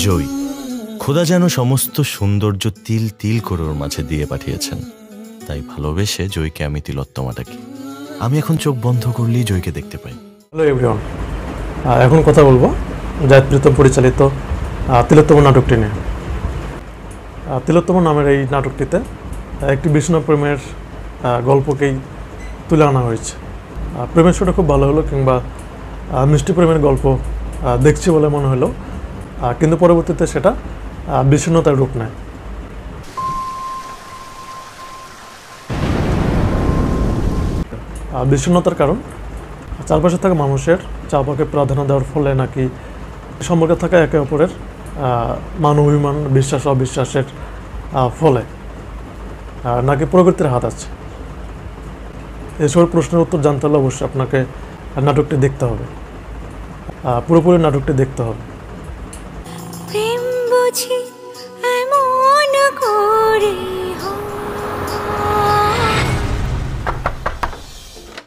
জয়, খোদা যেন সমস্ত সৌন্দর্য তিল তিল করে ওর মাঝে দিয়ে পাঠিয়েছেন। তাই ভালোবেসে জয়কে আমি তিলোত্তমা ডাকি। আমি এখন চোখ বন্ধ করলেই জয়কে দেখতে পাই। হ্যালো এভরিওয়ান, এখন কথা বলবো জায়েদ প্রীতম পরিচালিত তিলোত্তমা নাটকটি নিয়ে। তিলোত্তমা নামের এই নাটকটিতে একটি বিষ্ণু প্রেমের গল্পকেই তুলে আনা হয়েছে। প্রেমের শুরুটা খুব ভালো হলো, কিংবা মিষ্টি প্রেমের গল্প দেখছি বলে মনে হলো, কিন্তু পরবর্তীতে সেটা বিষণ্ণতার রূপ নেয়। বিষণ্ণতার কারণ চারপাশে থাকা মানুষের চাপাকে প্রাধান্য দেওয়ার ফলে নাকি সম্পর্কে থাকা একে অপরের মান অভিমান, বিশ্বাস অবিশ্বাসের ফলে নাকি প্রকৃতির হাত আছে। এসব প্রশ্নের উত্তর জানতে হলে অবশ্যই আপনাকে নাটকটি দেখতে হবে, পুরোপুরি নাটকটি দেখতে হবে।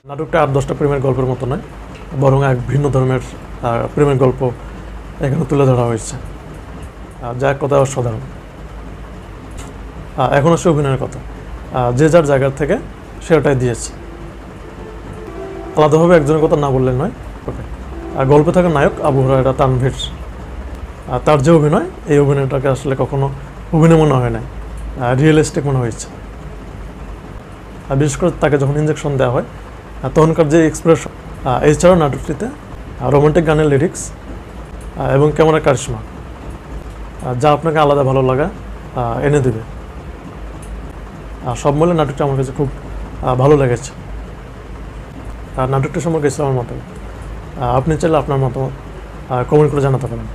নাটকটা 8-10টা প্রেমের গল্পের মতো নয়, বরং এক ভিন্ন ধর্মের প্রেমের গল্প এখানে তুলে ধরা হয়েছে, যা এক কথায় অসাধারণ। এখন আসে অভিনয়ের কথা। যে যার জায়গা থেকে সেটাই দিয়েছে, আলাদাভাবে একজনের কথা না বললে নয়। ওকে, গল্পে থাকা নায়ক আবু হুরায়রা তানভীর, তার যে অভিনয়, এই অভিনয়টাকে আসলে কখনো অভিনয় মনে হয় না, রিয়েলিস্টিক মনে হয়েছে। বিশেষ করে তাকে যখন ইঞ্জেকশন দেওয়া হয় তখনকার যে এক্সপ্রেশন। এছাড়াও নাটকটিতে রোমান্টিক গানের লিরিক্স এবং ক্যামেরার কারিশমা, যা আপনাকে আলাদা ভালো লাগা এনে দেবে। সব মিলে নাটকটা আমার কাছে খুব ভালো লেগেছে। আর নাটকটি সম্পর্কে আমার মতামত, আপনি চাইলে আপনার মতামত কমেন্ট করে জানাতে পারেন।